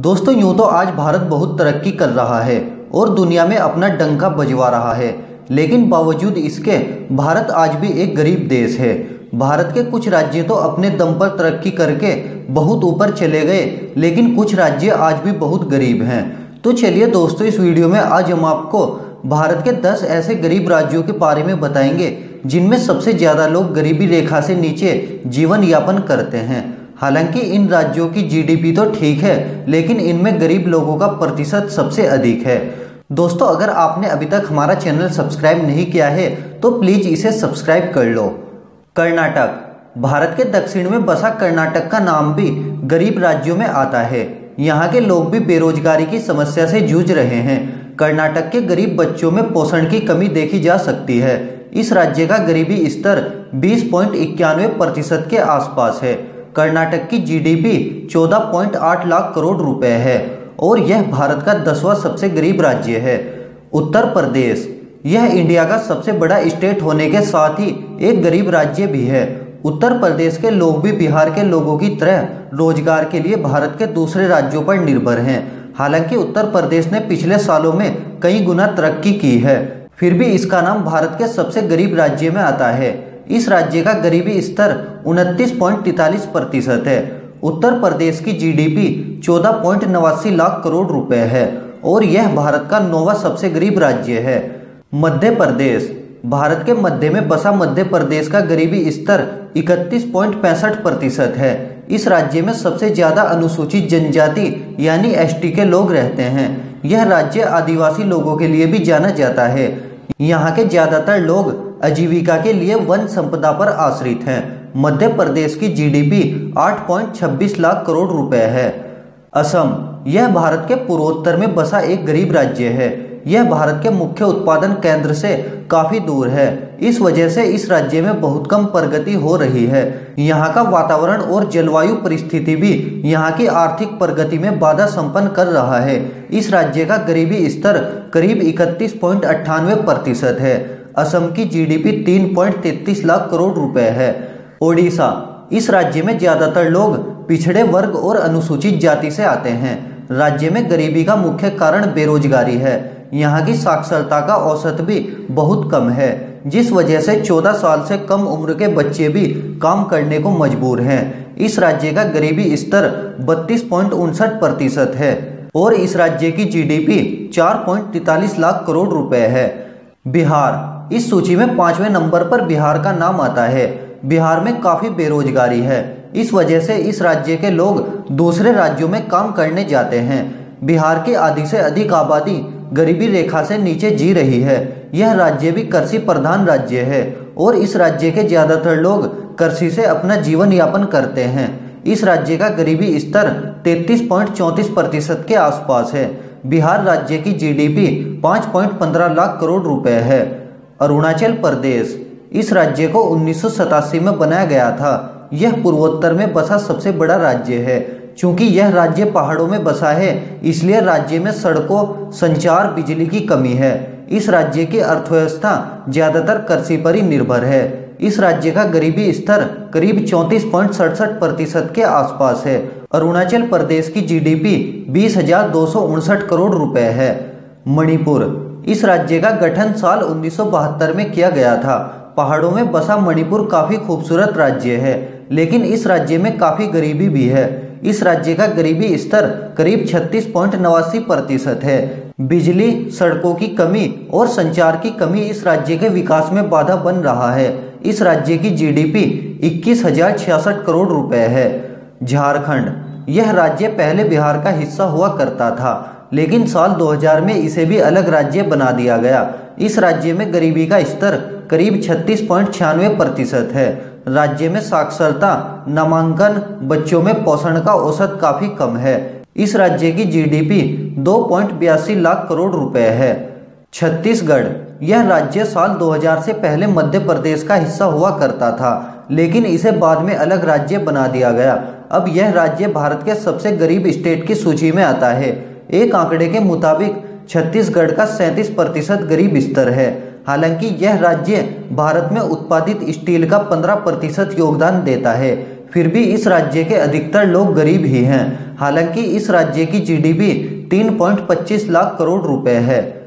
दोस्तों यूं तो आज भारत बहुत तरक्की कर रहा है और दुनिया में अपना डंका बजवा रहा है, लेकिन बावजूद इसके भारत आज भी एक गरीब देश है। भारत के कुछ राज्य तो अपने दम पर तरक्की करके बहुत ऊपर चले गए, लेकिन कुछ राज्य आज भी बहुत गरीब हैं। तो चलिए दोस्तों, इस वीडियो में आज हम आपको भारत के 10 ऐसे गरीब राज्यों के बारे में बताएंगे जिनमें सबसे ज़्यादा लोग गरीबी रेखा से नीचे जीवन यापन करते हैं। हालांकि इन राज्यों की जीडीपी तो ठीक है, लेकिन इनमें गरीब लोगों का प्रतिशत सबसे अधिक है। दोस्तों, अगर आपने अभी तक हमारा चैनल सब्सक्राइब नहीं किया है तो प्लीज़ इसे सब्सक्राइब कर लो। कर्नाटक। भारत के दक्षिण में बसा कर्नाटक का नाम भी गरीब राज्यों में आता है। यहाँ के लोग भी बेरोजगारी की समस्या से जूझ रहे हैं। कर्नाटक के गरीब बच्चों में पोषण की कमी देखी जा सकती है। इस राज्य का गरीबी स्तर 20.91% के आसपास है। कर्नाटक की जीडीपी 14.8 लाख करोड़ रुपए है और यह भारत का 10वां सबसे गरीब राज्य है। उत्तर प्रदेश। यह इंडिया का सबसे बड़ा स्टेट होने के साथ ही एक गरीब राज्य भी है। उत्तर प्रदेश के लोग भी बिहार के लोगों की तरह रोजगार के लिए भारत के दूसरे राज्यों पर निर्भर हैं। हालांकि उत्तर प्रदेश ने पिछले सालों में कई गुना तरक्की की है, फिर भी इसका नाम भारत के सबसे गरीब राज्य में आता है। इस राज्य का गरीबी स्तर 29.43% है। उत्तर प्रदेश की जीडीपी 14.89 लाख करोड़ रुपए है और यह भारत का 9वां सबसे गरीब राज्य है। मध्य प्रदेश। भारत के मध्य में बसा मध्य प्रदेश का गरीबी स्तर 31.65% है। इस राज्य में सबसे ज़्यादा अनुसूचित जनजाति यानी एसटी के लोग रहते हैं। यह राज्य आदिवासी लोगों के लिए भी जाना जाता है। यहाँ के ज़्यादातर लोग आजीविका के लिए वन संपदा पर आश्रित हैं। मध्य प्रदेश की जीडीपी 8.26 लाख करोड़ रुपए है। असम। यह भारत के पूर्वोत्तर में बसा एक गरीब राज्य है। यह भारत के मुख्य उत्पादन केंद्र से काफ़ी दूर है। इस वजह से इस राज्य में बहुत कम प्रगति हो रही है। यहाँ का वातावरण और जलवायु परिस्थिति भी यहाँ की आर्थिक प्रगति में बाधा संपन्न कर रहा है। इस राज्य का गरीबी स्तर करीब 31.98% है। असम की जीडीपी 3.33 लाख करोड़ रुपए है। ओडिशा। इस राज्य में ज़्यादातर लोग पिछड़े वर्ग और अनुसूचित जाति से आते हैं। राज्य में गरीबी का मुख्य कारण बेरोजगारी है। यहाँ की साक्षरता का औसत भी बहुत कम है, जिस वजह से 14 साल से कम उम्र के बच्चे भी काम करने को मजबूर हैं। इस राज्य का गरीबी स्तर 32.59% है और इस राज्य की जीडीपी 4.43 लाख करोड़ रुपए है। बिहार। इस सूची में 5वें नंबर पर बिहार का नाम आता है। बिहार में काफ़ी बेरोजगारी है। इस वजह से इस राज्य के लोग दूसरे राज्यों में काम करने जाते हैं। बिहार की आधी से अधिक आबादी गरीबी रेखा से नीचे जी रही है। यह राज्य भी कृषि प्रधान राज्य है और इस राज्य के ज़्यादातर लोग कृषि से अपना जीवन यापन करते हैं। इस राज्य का गरीबी स्तर 33.34% के आसपास है। बिहार राज्य की जीडीपी 5.15 लाख करोड़ रुपए है। अरुणाचल प्रदेश। इस राज्य को 1987 में बनाया गया था। यह पूर्वोत्तर में बसा सबसे बड़ा राज्य है। चूंकि यह राज्य पहाड़ों में बसा है, इसलिए राज्य में सड़कों, संचार, बिजली की कमी है। इस राज्य की अर्थव्यवस्था ज़्यादातर कृषि पर ही निर्भर है। इस राज्य का गरीबी स्तर करीब 34.67% के आसपास है। अरुणाचल प्रदेश की जीडीपी 20,259 करोड़ रुपए है। मणिपुर। इस राज्य का गठन साल 1972 में किया गया था। पहाड़ों में बसा मणिपुर काफ़ी खूबसूरत राज्य है, लेकिन इस राज्य में काफ़ी गरीबी भी है। इस राज्य का गरीबी स्तर करीब 36.89% है। बिजली, सड़कों की कमी और संचार की कमी इस राज्य के विकास में बाधा बन रहा है। इस राज्य की जीडीपी 21,066 करोड़ रुपए है। झारखंड। यह राज्य पहले बिहार का हिस्सा हुआ करता था, लेकिन साल 2000 में इसे भी अलग राज्य बना दिया गया। इस राज्य में गरीबी का स्तर करीब 36.96% है। राज्य में साक्षरता, नामांकन, बच्चों में पोषण का औसत काफ़ी कम है। इस राज्य की जीडीपी 2.82 लाख करोड़ रुपए है। छत्तीसगढ़। यह राज्य साल 2000 से पहले मध्य प्रदेश का हिस्सा हुआ करता था, लेकिन इसे बाद में अलग राज्य बना दिया गया। अब यह राज्य भारत के सबसे गरीब स्टेट की सूची में आता है। एक आंकड़े के मुताबिक छत्तीसगढ़ का 37% गरीब स्तर है। हालांकि यह राज्य भारत में उत्पादित स्टील का 15% योगदान देता है, फिर भी इस राज्य के अधिकतर लोग गरीब ही हैं। हालांकि इस राज्य की जीडीपी 3.25 लाख करोड़ रुपए है।